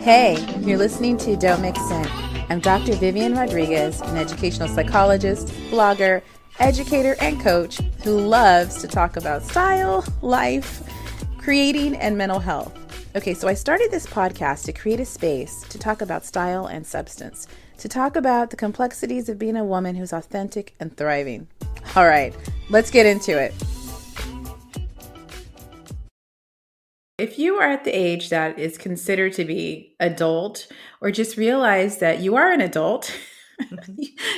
Hey, you're listening to Don't Mix In. I'm Dr. Vivian Rodriguez, an educational psychologist, blogger, educator, and coach who loves to talk about style, life, creating, and mental health. Okay, so I started this podcast to create a space to talk about style and substance, to talk about the complexities of being a woman who's authentic and thriving. All right, let's get into it. If you are at the age that is considered to be adult, or just realize that you are an adult,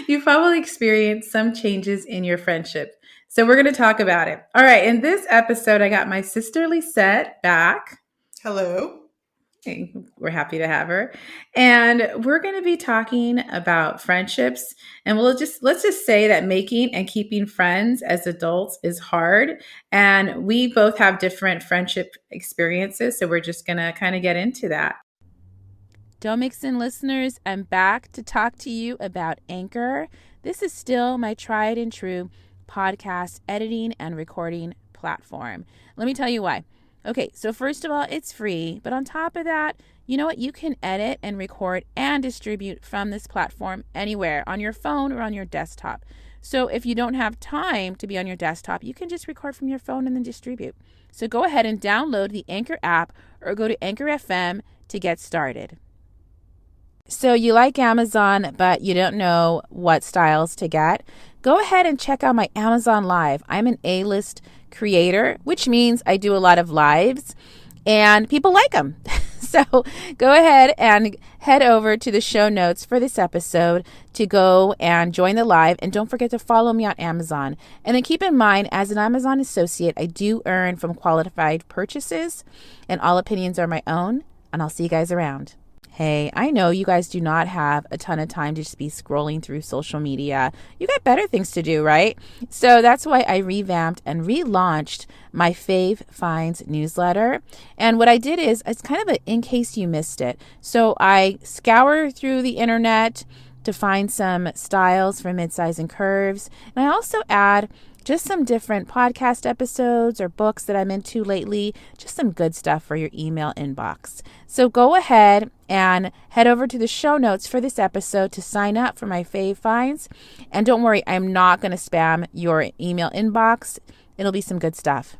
you've probably experienced some changes in your friendship. So we're going to talk about it. All right. In this episode, I got my sister Lisette back. Hello. We're happy to have her. And we're going to be talking about friendships. And let's just say that making and keeping friends as adults is hard. And we both have different friendship experiences. So we're just going to kind of get into that. Don't Mix In listeners, I'm back to talk to you about Anchor. This is still my tried and true podcast editing and recording platform. Let me tell you why. Okay, so first of all, it's free, but on top of that, you know what? You can edit and record and distribute from this platform anywhere, on your phone or on your desktop. So if you don't have time to be on your desktop, you can just record from your phone and then distribute. So go ahead and download the Anchor app or go to Anchor FM to get started. So you like Amazon, but you don't know what styles to get? Go ahead and check out my Amazon Live. I'm an A-list creator, which means I do a lot of lives and people like them. So go ahead and head over to the show notes for this episode to go and join the live. And don't forget to follow me on Amazon. And then keep in mind, as an Amazon associate, I do earn from qualified purchases, and all opinions are my own. And I'll see you guys around. Hey, I know you guys do not have a ton of time to just be scrolling through social media. You got better things to do, right? So that's why I revamped and relaunched my Fave Finds newsletter. And what I did is, it's kind of a in case you missed it. So I scour through the internet to find some styles for midsize and curves. And I also add just some different podcast episodes or books that I'm into lately, just some good stuff for your email inbox. So go ahead and head over to the show notes for this episode to sign up for my Fave Finds. And don't worry, I'm not going to spam your email inbox. It'll be some good stuff.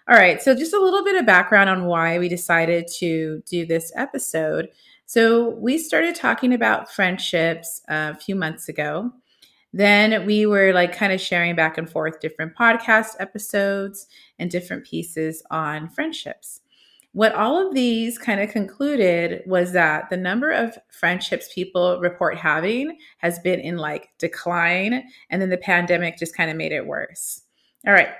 All right, so just a little bit of background on why we decided to do this episode. So we started talking about friendships a few months ago. Then we were like kind of sharing back and forth different podcast episodes and different pieces on friendships. What all of these kind of concluded was that the number of friendships people report having has been in like decline, and then the pandemic just kind of made it worse. All right.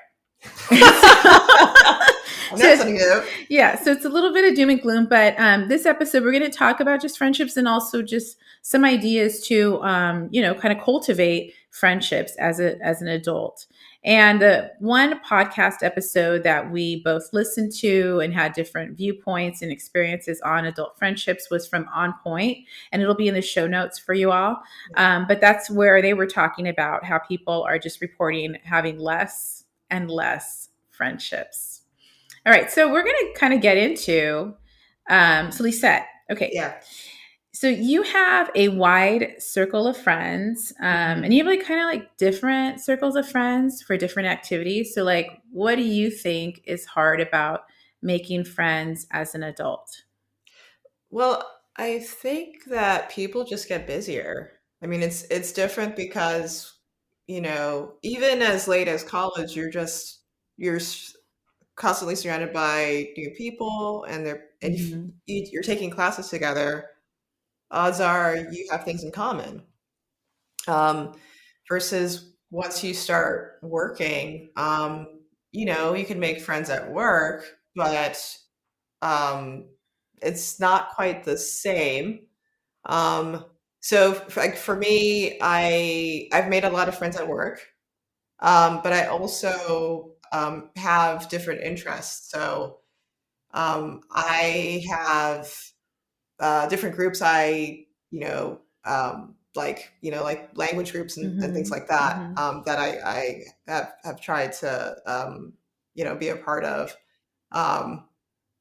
Yeah, so it's a little bit of doom and gloom, but this episode we're going to talk about just friendships and also just some ideas to kind of cultivate friendships as an adult. And the one podcast episode that we both listened to and had different viewpoints and experiences on adult friendships was from On Point, and it'll be in the show notes for you all. But that's where they were talking about how people are just reporting having less and less friendships. All right, so we're going to kind of get into, so Lisette, okay. Yeah. So you have a wide circle of friends, and you have like kind of like different circles of friends for different activities. So like, what do you think is hard about making friends as an adult? Well, I think that people just get busier. I mean, it's different because, even as late as college, you're constantly surrounded by new people, and if you're taking classes together, odds are you have things in common. Versus once you start working, you can make friends at work, but um, it's not quite the same. So like for me, I've made a lot of friends at work, but I also have different interests. So I have different groups I like, like language groups and things Mhm. like that, Mhm. that I have tried to, be a part of. Um,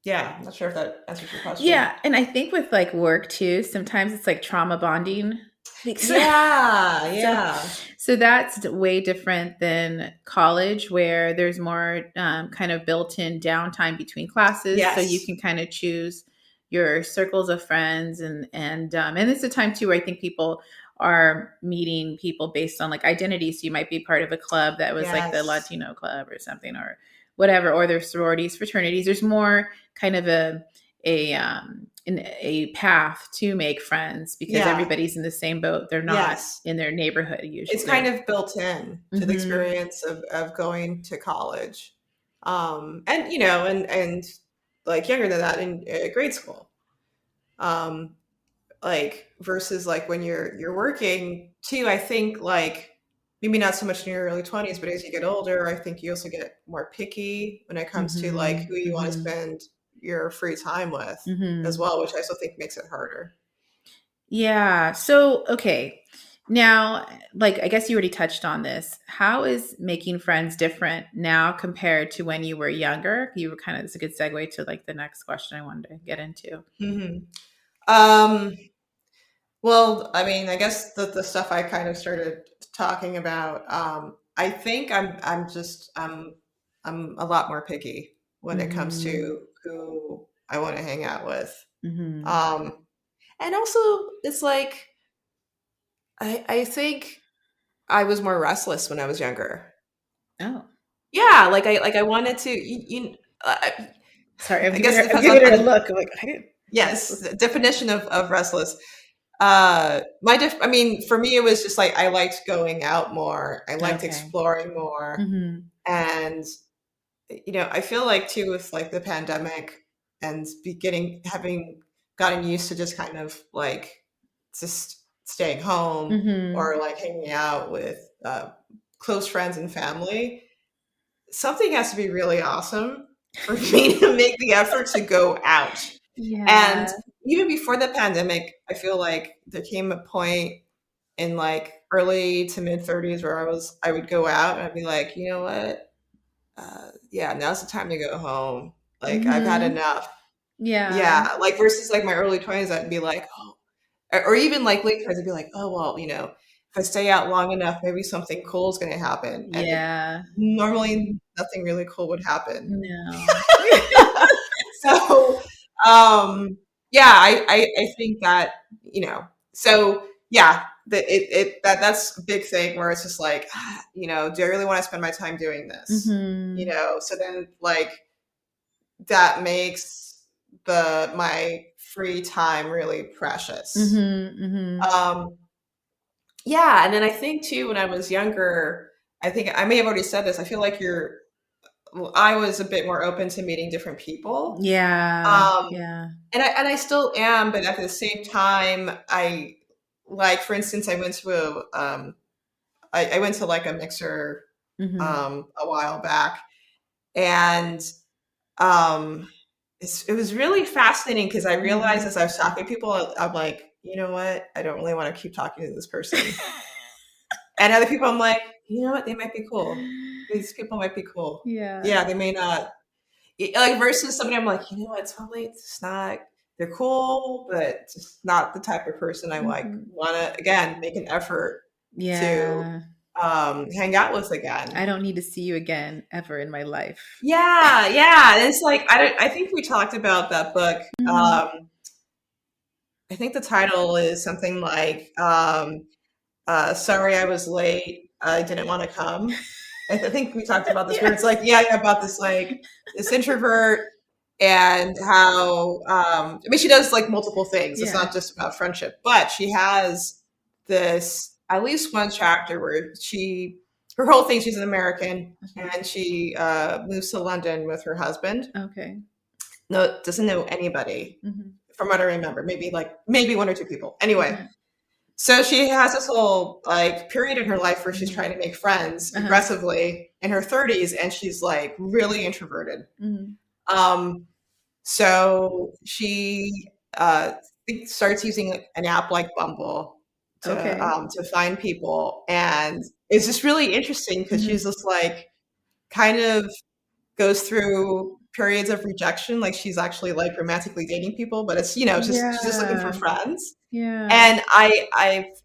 yeah, I'm not sure if that answers your question. Yeah, and I think with, like, work too, sometimes it's, like, trauma bonding because Yeah, so yeah. so that's way different than college where there's more, kind of built-in downtime between classes, so you Yes. can kinda choose your circles of friends and it's a time too where I think people are meeting people based on, like, identity, so you might be part of a club that was, like, the Yes. Latino club or something or whatever, or there's sororities, fraternities. There's more kind of a path to make friends because Yeah. everybody's in the same boat. They're not Yes. in their neighborhood It's usually. kind They're of built in to the mhm. experience of going to college. And and like younger than that in grade school. Um, like versus like when you're working too, I think like maybe not so much in your early 20s, but as you get older, I think you also get more picky when it comes to like Mhm. who you want to Mhm. spend your free time with as Mhm. well, which I also think makes it harder. Yeah. So, okay. Now, like I guess you already touched on this. How is making friends different now compared to when you were younger? You were kind of, it's a good segue to like the next question I wanted to get into. Hmm. Um, well, I mean, I guess the stuff I kind of started talking about, I think I'm a lot more picky when it comes Mhm. to who I want to hang out with. Mhm. Um, and also it's like I think I was more restless when I was younger. Oh. Yeah, like I wanted to Sorry, I guess it I'm depends giving her a on look. I'm like, I didn't yes, restless. the definition of restless. I mean, for me, it was just like I liked going out more. I liked Okay. exploring more, Mhm. and I feel like too with like the pandemic and beginning having gotten used to just kind of like just staying home Mhm. or like hanging out with close friends and family. Something has to be really awesome for me to make the effort to go out. And Yeah. even before the pandemic, I feel like there came a point in like early to mid 30s where I would go out and I'd be like, you know what? Yeah, now's the time to go home. Like I've had Mhm. enough. Yeah. Yeah, like versus like my early 20s, I'd be like, oh, or even like late 20s, I'd be like, oh well, if I stay out long enough, maybe something cool is going to happen, and it Yeah. normally nothing really cool would happen. No. So, yeah, I think that, so yeah, that's a big thing where it's just like, do I really want to spend my time doing this? Mhm. So then like that makes my free time really precious. Mhm. Mhm. Um, yeah, and then I think too when I was younger, I think I may have already said this. I feel like well, I was a bit more open to meeting different people. Yeah. Um, Yeah. and I still am, but at the same time, I like, for instance, I went to like a mixer Mhm. a while back, and um, it was really fascinating because I realized Mhm. as I was talking to people, I'm like, you know what? I don't really want to keep talking to this person. And other people, I'm like, you know what? They might be cool. These people might be cool. Yeah. Yeah, they may not. Like versus somebody, I'm like, you know what? It's probably it's not. They're cool, but just not the type of person I like Mhm. want to again make an effort to Yeah. hang out with again. I don't need to see you again ever in my life. Yeah, yeah. And it's like I think we talked about that book. Mhm. I think the title is something like "Sorry I was late. I didn't want to come." I think we talked about this where it's Yes. like, yeah, about this like this introvert and how I mean she does like multiple things. It's Yeah. not just about friendship, but she has this at least one chapter where her whole thing she's an American Mhm. and she moves to London with her husband. Okay. No, doesn't know anybody Mhm. from what I remember. Maybe one or two people. Anyway, Okay. so she has this whole like period in her life where she's Mhm. trying to make friends Uh-huh. aggressively in her 30s and she's like really introverted. Mhm. Um so she starts using an app like Bumble Okay. to find people, and it's just really interesting because she's Mhm. just like kind of goes through periods of rejection, like she's actually like romantically dating people, but it's just she's just looking for Yeah. friends. Yeah. And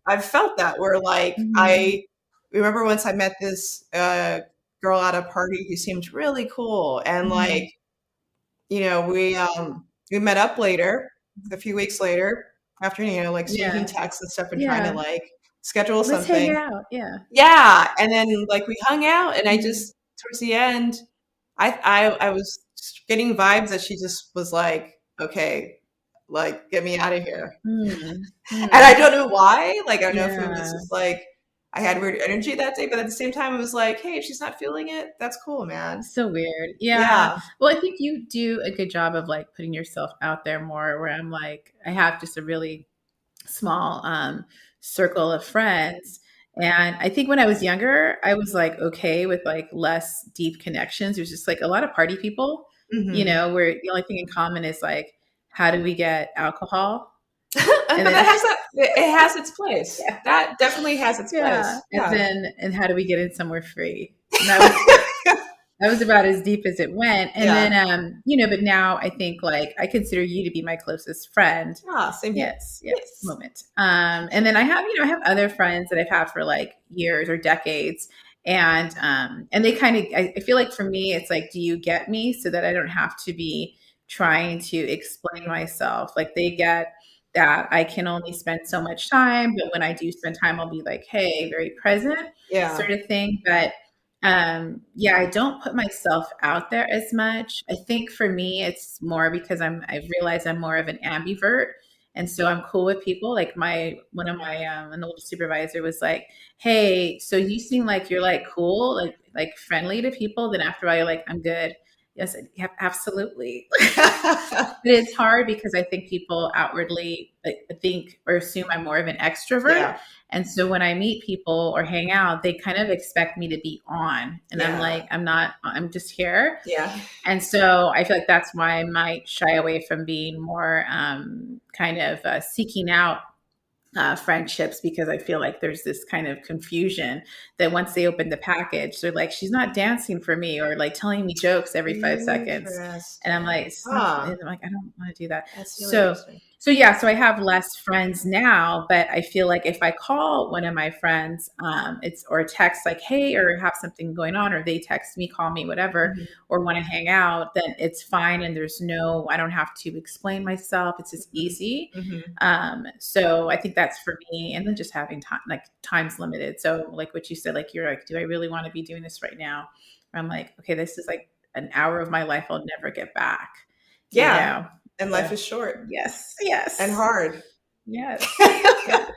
I've felt that where like Mhm. I remember once I met this girl at a party who seemed really cool, and like Mhm. we met up later, a few weeks later, after like exchanging Yeah. texts and stuff and trying to Yeah. like schedule Let's hang something. out. Yeah. Yeah, and then like we hung out, and I Mhm. just towards the end, I was getting vibes that she just was like, okay, like get me out of here. Mm. And I Mm. don't know why. Like, I don't know if it was Yeah. just like I had weird energy that day, but at the same time, it was like, hey, if she's not feeling it, that's cool, man. So weird. Yeah. Yeah. Well, I think you do a good job of like putting yourself out there more where I'm like, I have just a really small circle of friends. And I think when I was younger, I was like okay with like less deep connections. There's just like a lot of party people, Hmm. where the only thing in common is like, how do we get alcohol? But And then it has its place. yeah, That definitely has its yeah. place. And Yeah. then and how do we get in somewhere free? And that was about as deep as it went. And then, Yeah. but now I think like I consider you to be my closest friend. Ah, same here. Yes, yes, Yes. moment. And then I have other friends that I've had for like years or decades. And they kind of, I feel like for me, it's like, do you get me so that I don't have to be trying to explain myself? Like they get that I can only spend so much time, but when I do spend time, I'll be like, hey, very present Yeah. sort of thing. But yeah, I don't put myself out there as much. I think for me it's more because I've realized I'm more of an ambivert. And so I'm cool with people. Like my one of my an old supervisor was like, "Hey, so you seem like you're like cool, like friendly to people. Then after a while, you're like, I'm good." Yes, yep, absolutely. But it's hard because I think people outwardly like, think or assume I'm more of an extrovert. Yeah. And so when I meet people or hang out, they kind of expect me to be on. And I'm Yeah. like, I'm not, I'm just here. Yeah. And so I feel like that's why I might shy away from being more kind of seeking out friendships, because I feel like there's this kind of confusion that once they open the package, they're like, she's not dancing for me or like telling me jokes every 5 seconds. And I'm like, Interesting. it's not, Huh. and I'm like, I don't want to do that. That's really So, interesting. so yeah, so I have less friends now, but I feel like if I call one of my friends, it's or text like, hey, or have something going on, or they text me, call me, whatever, Mhm. or want to hang out, then it's fine. And I don't have to explain myself. It's just easy. Mhm. So I think that's for me. And then just having time, like time's limited. So like what you said, like you're like, do I really want to be doing this right now? I'm like, okay, this is like an hour of my life I'll never get back, you Yeah. know? And life So is short yes, and yes, hard. yes, yes.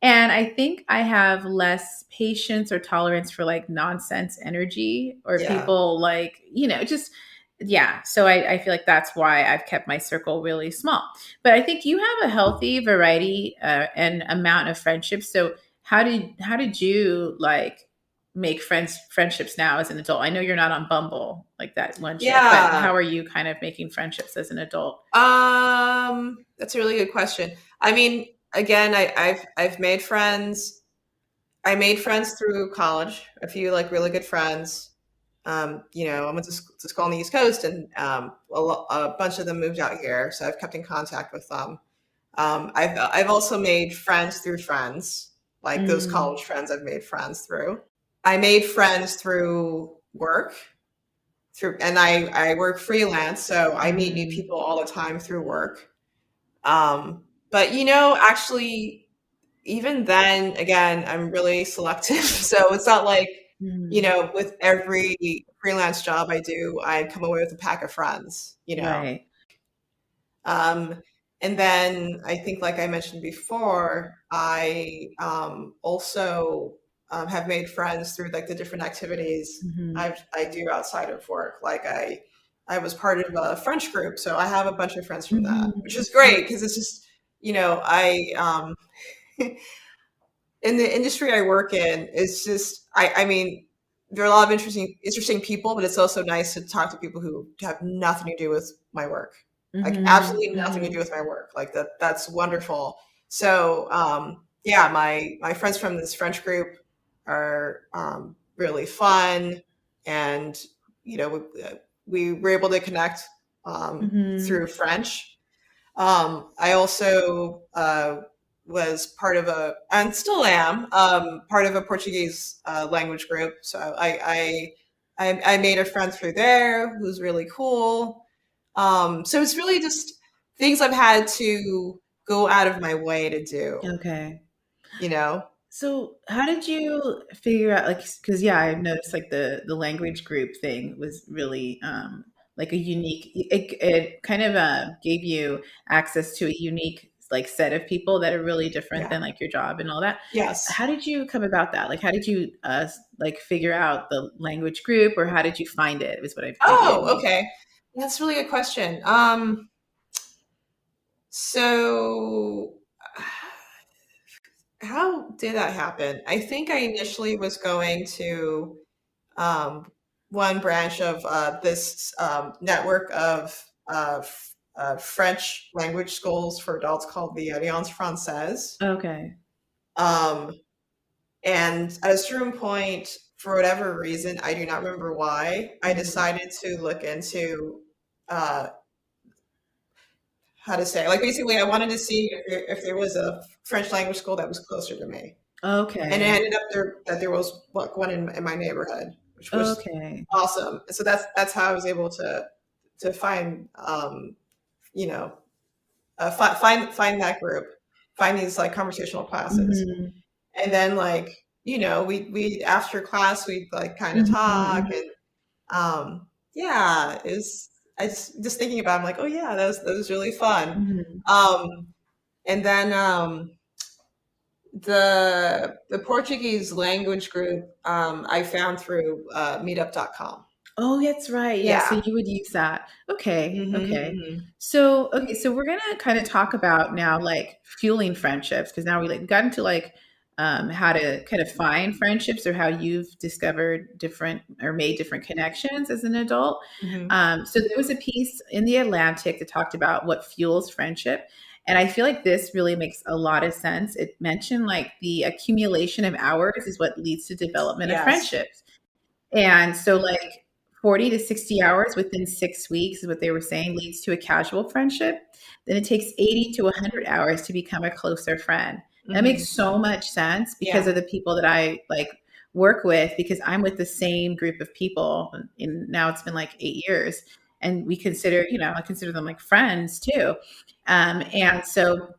And I think I have less patience or tolerance for like nonsense energy or Yeah. people like, just, yeah. So I feel like that's why I've kept my circle really small. But I think you have a healthy variety and amount of friendships. So how did you like make friendships now as an adult? I know you're not on Bumble like that one chick, but Yeah. how are you kind of making friendships as an adult? That's a really good question. I mean, again, I've made friends. I made friends through college, a few like really good friends. I went to school on the East Coast, and a bunch of them moved out here, so I've kept in contact with them. I've also made friends through friends, like those Mm, college friends I've made friends through. I made friends through work, and I work freelance, so I meet new mhm, people all the time through work. But actually, even then, again, I'm really selective. So it's not like, mhm. with every freelance job I do, I come away with a pack of friends. Right. Um, and then I think, like I mentioned before, I also have made friends through like the different activities Mhm. I do outside of work. Like I was part of a French group, so I have a bunch of friends from that, which Mhm. is great because it's just I in the industry I work in, it's just I mean, there are a lot of interesting people, but it's also nice to talk to people who have nothing to do with my work. Like Mhm, absolutely nothing to do mhm. with my work. Like that's wonderful. So, yeah, my friends from this French group are really fun, and we were able to connect Hmm. through French. I also was part of a, and still am, part of a Portuguese language group. So I made a friend through there who's really cool. So it's really just things I've had to go out of my way to do, Okay. you know? So, how did you figure out, like, because yeah, I've noticed like the language group thing was really like a unique. It kind of gave you access to a unique like set of people that are really different Yeah. than like your job and all that. Yes. How did you come about that? Like, how did you like figure out the language group, or how did you find it? Was what I maybe I Oh, mean. okay. That's a really good question. So how did that happen? I think I initially was going to um, one branch of this network of French language schools for adults called the Alliance Française. Okay. Um, and at a certain point, for whatever reason, I do not remember why, I Mhm. decided to look into uh, how to say, like, basically, I wanted to see if there was a French language school that was closer to me. And it Okay. ended up that there was like one in my neighborhood, which was Okay. awesome. And so that's how I was able to find you know find that group, find these like conversational classes, Hmm. and then like we after class we'd like kind of talk, Hmm. and yeah, it was. I just thinking about it, I'm like, oh yeah, that was really fun. Hmm. Um, and then the Portuguese language group I found through meetup.com. Oh, that's right. Yeah, so Yeah. you would use that. Okay, Hmm, okay. hmm. So we're gonna kind of talk about now like fueling friendships because now we like got into like how to kind of find friendships or how you've discovered different or made different connections as an adult. Hmm. So there was a piece in the Atlantic that talked about what fuels friendship. And I feel like this really makes a lot of sense. It mentioned like the accumulation of hours is what leads to development of Yes. friendships. And so, like 40 to 60 hours within 6 weeks is what they were saying leads to a casual friendship. Then it takes 80 to 100 hours to become a closer friend. That Hmm. makes so much sense because Yeah. of the people that I like work with, because I'm with the same group of people. And now it's been like 8 years. And we consider, I consider them like friends too. And so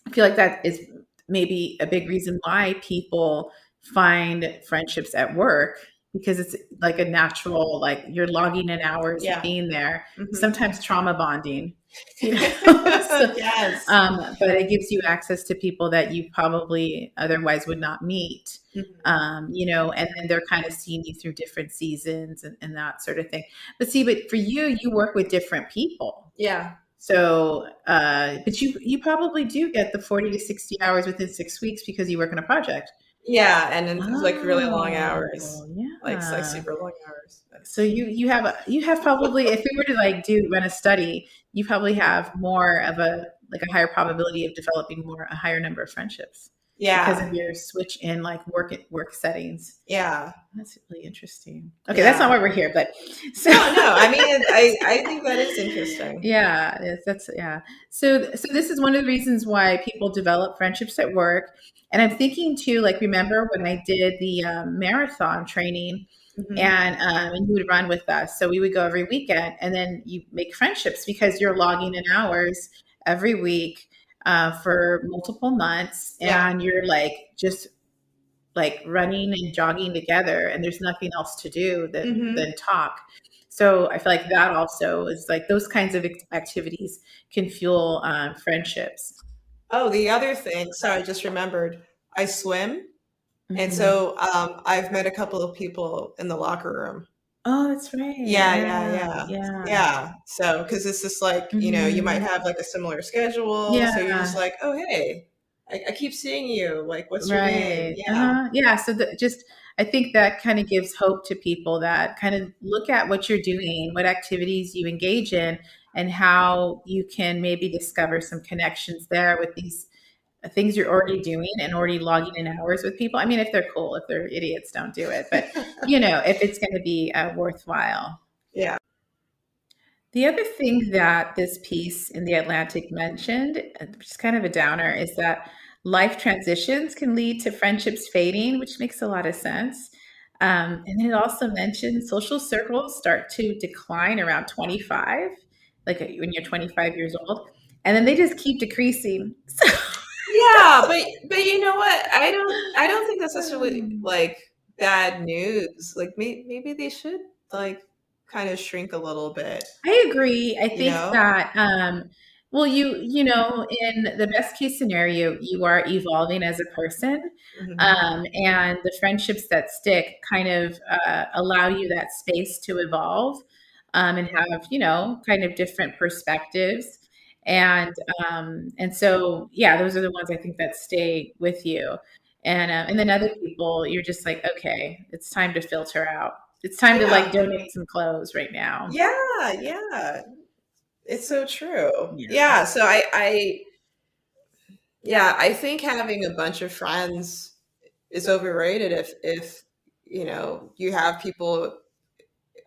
I feel like that is maybe a big reason why people find friendships at work because it's like a natural, like you're logging in hours of Yeah. being there, Hmm. sometimes trauma bonding, you know. So, Yes. but it gives you access to people that you probably otherwise would not meet. Hmm. And then they're kind of seeing you through different seasons and that sort of thing. But see, but for you, you work with different people. Yeah. So, but you probably do get the 40 to 60 hours within 6 weeks because you work on a project. Yeah. And then it's like really long hours, Oh, like yeah. super long hours. So you have probably, if we were to like do run a study, you probably have more of a like a higher probability of developing more a higher number of friendships because of Yeah. your switch in like work settings. Yeah. That's really interesting. Okay, that's not Yeah. why we're here, but so No, no. I mean, I think that is interesting. yeah, that's yeah. So this is one of the reasons why people develop friendships at work. And I'm thinking too, like remember when I did the marathon training, Hmm. and you would run with us. So we would go every weekend, and then you make friendships because you're logging in hours every week for multiple months, Yeah. and you're like just like running and jogging together and there's nothing else to do than Hmm. talk. So I feel like that also is like those kinds of activities can fuel friendships. Oh, the other thing. So I just remembered. I swim. And Hmm. so I've met a couple of people in the locker room. Oh, that's right. Yeah, yeah, Yeah, yeah. yeah. Yeah. So, because it's just like, you might Hmm. have like a similar schedule. So you're just Yeah. like, oh, hey, I keep seeing you. Like, what's your name? Right. Yeah. Uh-huh. Yeah. So just, I think that kind of gives hope to people that kind of look at what you're doing, what activities you engage in, and how you can maybe discover some connections there with these things you're already doing and already logging in hours with people. I mean, if they're cool, if they're idiots, don't do it. But if it's going to be worthwhile. Yeah. The other thing that this piece in The Atlantic mentioned, which is kind of a downer, is that life transitions can lead to friendships fading, which makes a lot of sense. And then it also mentioned social circles start to decline around 25, like when you're 25 years old, and then they just keep decreasing. Yeah, but you know what? I don't think that's necessarily like bad news. Like maybe they should like kind of shrink a little bit, I agree. I you think know? that, well, in the best case scenario, you are evolving as a person, Mhm. and the friendships that stick kind of allow you that space to evolve, and have kind of different perspectives, and so yeah, those are the ones I think that stay with you, and then other people, you're just like, okay, it's time to filter out. It's time to like Yeah. donate some clothes right now. Yeah, yeah. It's so true. Yeah. Yeah, so I think having a bunch of friends is overrated if you have people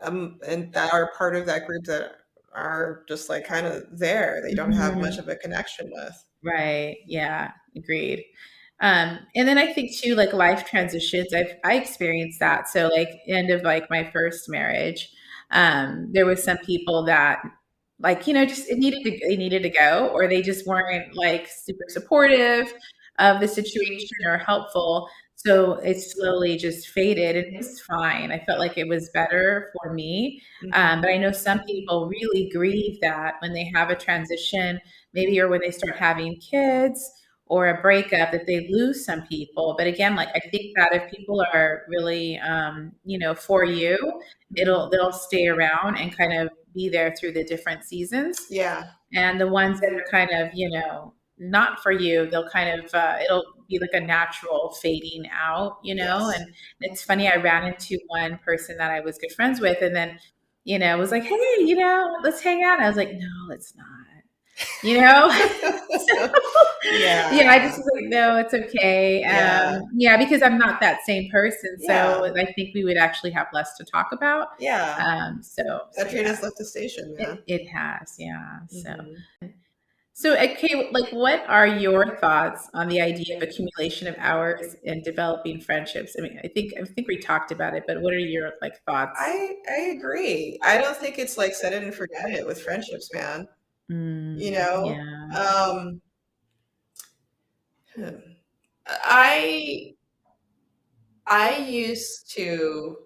and that are part of that group that are just like kind of there. They don't have much Mhm. of a connection with. Right. Yeah. Agreed. And then I think too, like life transitions, I experienced that. So like end of like my first marriage, there was some people that like, just they needed to go, or they just weren't like super supportive of the situation or helpful. So it slowly just faded and it was fine. I felt like it was better for me. But I know some people really grieve that when they have a transition, maybe, or when they start having kids or a breakup, that they lose some people. But again, like I think that if people are really for you, they'll stay around and kind of be there through the different seasons. Yeah. And the ones that are kind of not for you, they'll kind of it'll be like a natural fading out, Yes. and it's funny, I ran into one person that I was good friends with, and then was like, hey, let's hang out. I was like, no, let's not, you know? So, yeah, I just Yeah. was like, no, it's okay. Yeah. Yeah, because I'm not that same person. Yeah. So I think we would actually have less to talk about. Yeah. So That train yeah, has left the station, man. it has, yeah. Mhm. So okay, like what are your thoughts on the idea of accumulation of hours and developing friendships? I mean, I think we talked about it, but what are your like thoughts? I agree. I don't think it's like set it and forget it with friendships, man. You know? Yeah. Um, hmm. I I used to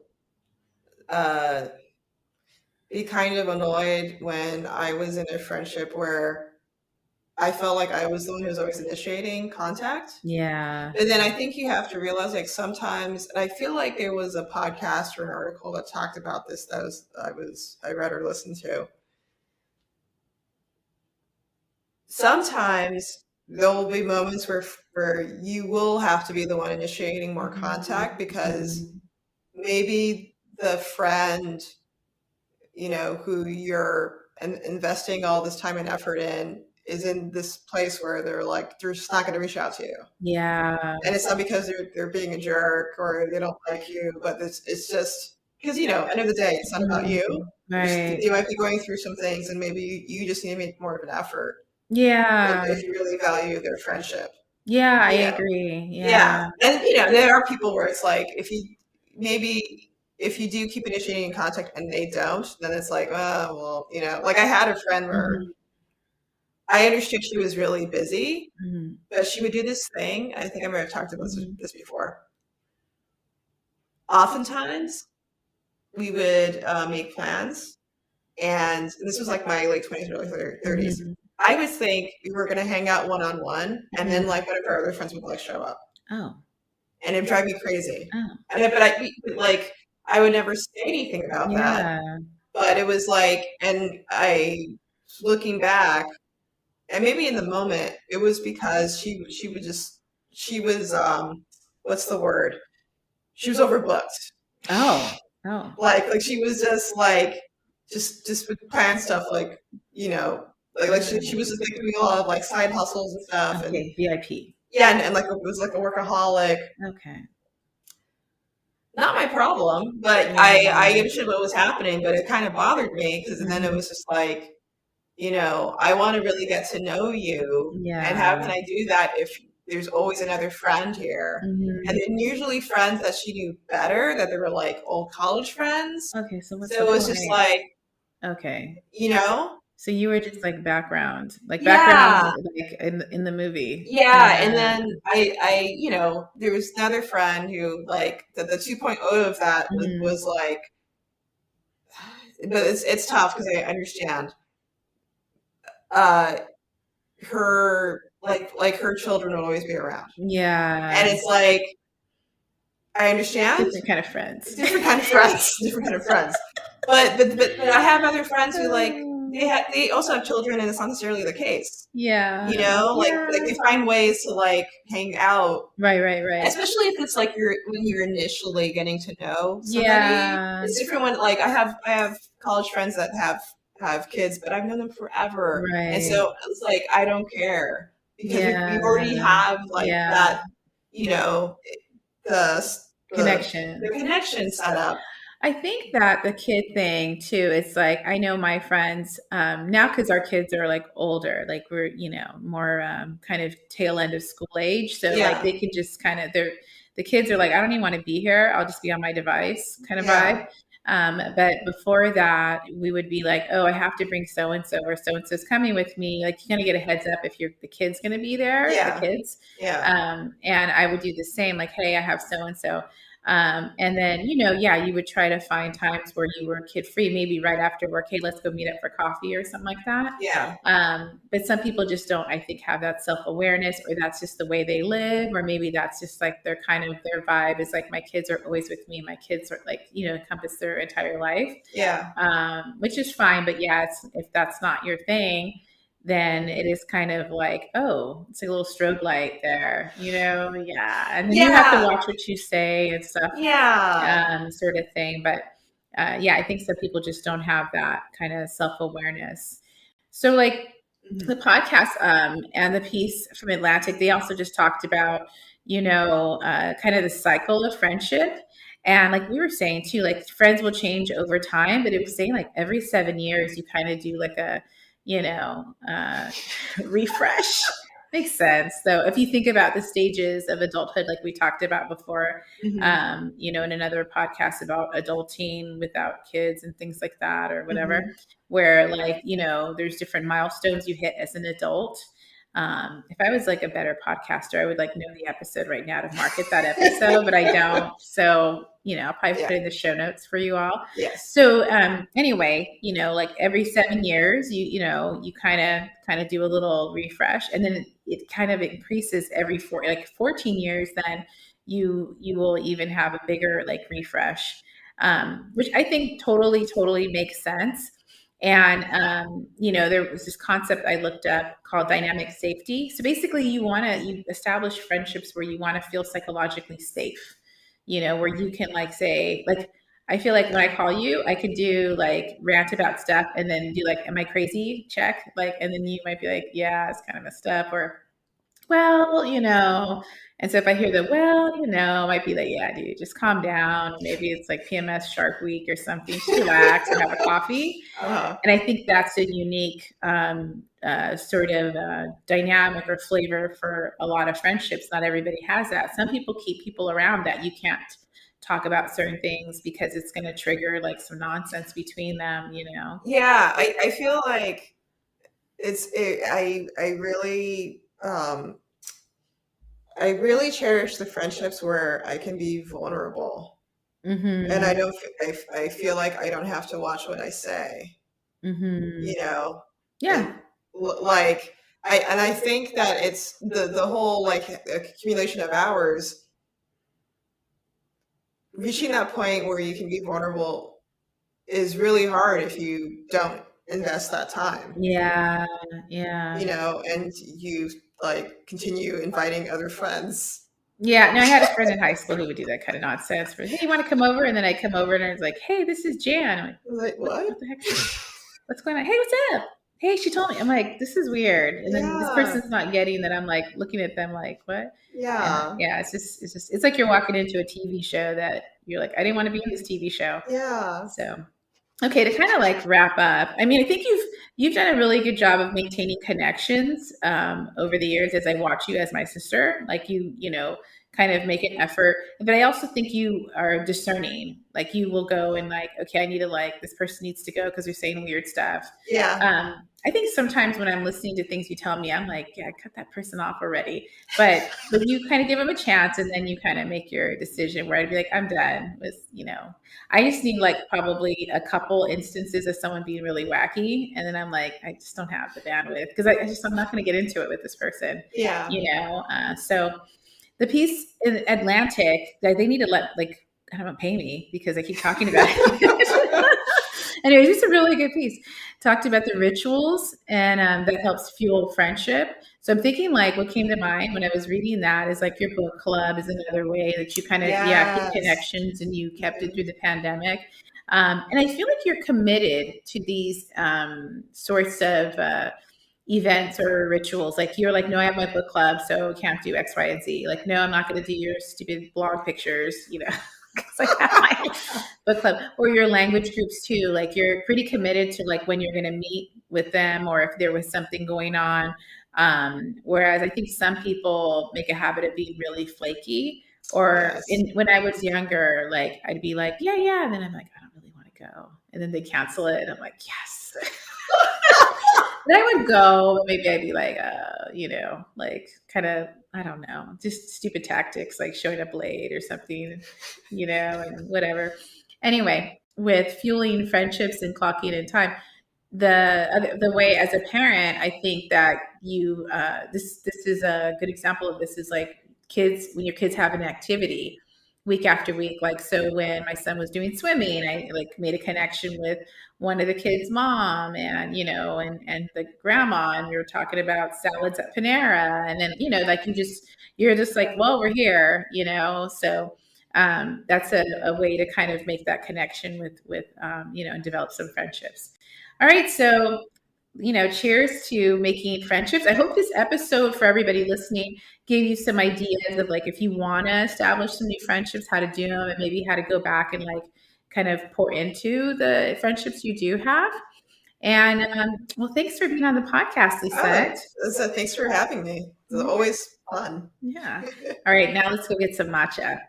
uh be kind of annoyed when I was in a friendship where I felt like I was the one who was always initiating contact. Yeah. And then I think you have to realize, like, sometimes, and I feel like there was a podcast or an article that talked about this that I read or listened to. Sometimes there will be moments where you will have to be the one initiating more contact because Mhm. maybe the friend, who you're investing all this time and effort in is in this place where they're just not going to reach out to you. Yeah. And it's not because they're being a jerk or they don't like you, but it's just because end of the day, it's not about Mhm. you. Right. You might be going through some things, and maybe you just need to make more of an effort Yeah. if you really value their friendship. Yeah, I You know, agree. yeah, Yeah. and there are people where it's like maybe if you do keep initiating contact and they don't, then it's like, oh well, like I had a friend where Mhm. I understood she was really busy, Mhm. but she would do this thing. I think I might have talked about Mhm. this before. Oftentimes, we would make plans, and this was like my late 20s, early 30s. Mhm. I would think we were going to hang out one on one, and then Mhm. like one of our other friends would like show up, Oh. and it'd drive me crazy. Oh. Like I would never say anything about that, Yeah. but it was like, and looking back, and maybe in the moment, it was because she was what's the word? She was overbooked. Oh. Oh. Like she was just like just would plan stuff like, you know, like she was just like doing a lot of like side hustles and stuff, and Okay, VIP. Yeah, and like it was like a workaholic. Okay. Not my problem, but I Yeah. understood what was happening, but it kind of bothered me because then it Mhm. was just like, I want to really get to know you, and how Yeah. can I do that if there's always another friend here? And Mhm. then usually friends that she knew better, that they were like old college friends. Okay, so what's So the it was just point? like, Okay. you know, So you were just like background yeah, like in the movie. yeah. And Yeah. then there was another friend who like the 2.0 of that Mhm. was like, but it's tough because I understand. Uh, her like her children will always be around, and Yeah. it's like I understand. Different kind of friends. Different kind of friends, different kind of friends. But I have other friends who like they also have children, and it's not necessarily the case. Yeah. Like Yeah. they find ways to like hang out, Right, right, right. especially if it's like when you're initially getting to know somebody. Yeah. It's different when like I have college friends that have kids, but I've known them forever, and Right. so it's like I don't care because we Yeah. already have like Yeah. that, you know, the the Connection. connection set up. I think that the kid thing too, it's like I know my friends now because our kids are like older, like we're, more kind of tail end of school age. So like Yeah, they can just kind of, the kids are like, I don't even want to be here. I'll just be on my device kind of yeah, vibe. But before that, we would be like, oh, I have to bring so and so or so and so's coming with me. Like you're gonna get a heads up if the kid's gonna be there, the yeah, kids. yeah, And I would do the same, like, hey, I have so and so. And then, yeah, you would try to find times where you were kid free, maybe right after work. Hey, let's go meet up for coffee or something like that. yeah, But some people just don't, I think, have that self awareness, or that's just the way they live, or maybe that's just like their vibe is like, my kids are always with me. My kids are like, encompass their entire life, yeah, which is fine. But yeah, if that's not your thing, then it is kind of like, oh, it's like a little strobe light there, yeah. And then you have to yeah, watch what you say and stuff, yeah. sort of thing. But yeah, I think some people just don't have that kind of self awareness. So, like the Mhm. podcast and the piece from Atlantic, they also just talked about, kind of the cycle of friendship. And like we were saying too, like friends will change over time, but it was saying like every 7 years, you kind of do like a, you know, uh, refresh. Makes sense. So if you think about the stages of adulthood, like we talked about before, Mhm. in another podcast about adulting without kids and things like that, or whatever, Mhm. where like, there's different milestones you hit as an adult. If I was like a better podcaster, I would like know the episode right now to market that episode, but I don't. So, I'll probably Yeah. put in the show notes for you all. Yes. So anyway, like every 7 years, you kind of do a little refresh, and then it kind of increases every like 14 years. Then you will even have a bigger like refresh, which I think totally makes sense. And there was this concept I looked up called dynamic safety. So basically, you establish friendships where you want to feel psychologically safe. Where you can like say like, I feel like when I call you, I could do like rant about stuff and then do like, am I crazy? Check. Like, and then you might be like, yeah, it's kind of messed up, or well, and so if I hear the well, it might be like, yeah, dude, just calm down. Maybe it's like PMS Shark Week or something. Just relax or have a coffee. Uh-huh. And I think that's a unique sort of dynamic or flavor for a lot of friendships. Not everybody has that. Some people keep people around that you can't talk about certain things because it's going to trigger like some nonsense between them. Yeah, I feel like I really I really cherish the friendships where I can be vulnerable, and I Hmm. don't I feel like I don't have to watch what I say, Hmm. you know, Yeah. and like I think that it's the whole like accumulation of hours, reaching that point where you can be vulnerable is really hard if you don't invest that time, Yeah. Yeah. and you like continue inviting other friends. Yeah, no, I had a friend in high school who would do that kind of nonsense for, hey, you want to come over? And then I come over and I was like, hey, this is Jan. I'm like, Like, what, what? what the heck? What's going on? Hey, what's up? hey, she told me. I'm like, this is weird. And then this Yeah. person's not getting that. I'm like looking at them like, what? And Yeah. yeah, it's like you're walking into a TV show that you're like, I didn't want to be in this TV show. Yeah. So okay, to kind of like wrap up, I mean, I think you've done a really good job of maintaining connections over the years. As I watch you as my sister, like you know, kind of make an effort. But I also think you are discerning. Like you will go and like, okay, I need to like this person needs to go because they're saying weird stuff. Yeah. I think sometimes when I'm listening to things you tell me, I'm like, yeah, cut that person off already. But you kind of give them a chance, and then you kind of make your decision. Where I'd be like, I'm done with I just need like probably a couple instances of someone being really wacky, and then I'm like, I just don't have the bandwidth because I'm not going to get into it with this person, Yeah. So the piece in Atlantic that they need to let like I don't know pay me because I keep talking about it. Anyway, it's just a really good piece. Talked about the rituals and that helps fuel friendship. So I'm thinking like what came to mind when I was reading that is like your book club is another way that you kind of keep Yes. connections and you kept it through the pandemic. And I feel like you're committed to these sorts of events or rituals. Like you're like, no, I have my book club, so can't do X, Y, and Z. Like, no, I'm not going to do your stupid blog pictures, because I have my book club or your language groups too. Like you're pretty committed to like when you're going to meet with them or if there was something going on. Whereas I think some people make a habit of being really flaky. Yes. When I was younger, like I'd be like, yeah, yeah, and then I'm like, I don't really want to go, and then they cancel it, and I'm like, yes. Then I would go, maybe I'd be like, like kind of, I don't know, just stupid tactics like showing up late or something, and whatever. Anyway, with fueling friendships and clocking in time, the way as a parent, I think that this is a good example of this is like kids when your kids have an activity week after week. Like so, when my son was doing swimming, I like made a connection with one of the kids' mom, and and the grandma, and we were talking about salads at Panera, and then like you're just like, well, we're here, so. That's a way to kind of make that connection with and develop some friendships. All right, so cheers to making friendships. I hope this episode for everybody listening gave you some ideas of like if you want to establish some new friendships, how to do them, and maybe how to go back and like kind of pour into the friendships you do have. And well, thanks for being on the podcast, Oh, Lisette. so thanks for having me. It's Yeah. always fun. Yeah. All right, now let's go get some matcha.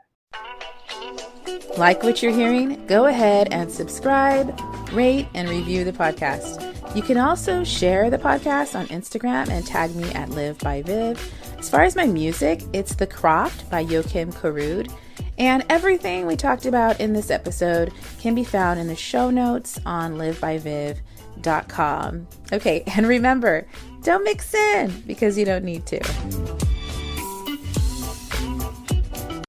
Like what you're hearing? Go ahead and subscribe, rate, and review the podcast. You can also share the podcast on Instagram and tag me at Live by Viv. As far as my music, it's The Croft by Joachim Karud. And everything we talked about in this episode can be found in the show notes on livebyviv.com. Okay, and remember, don't mix in because you don't need to.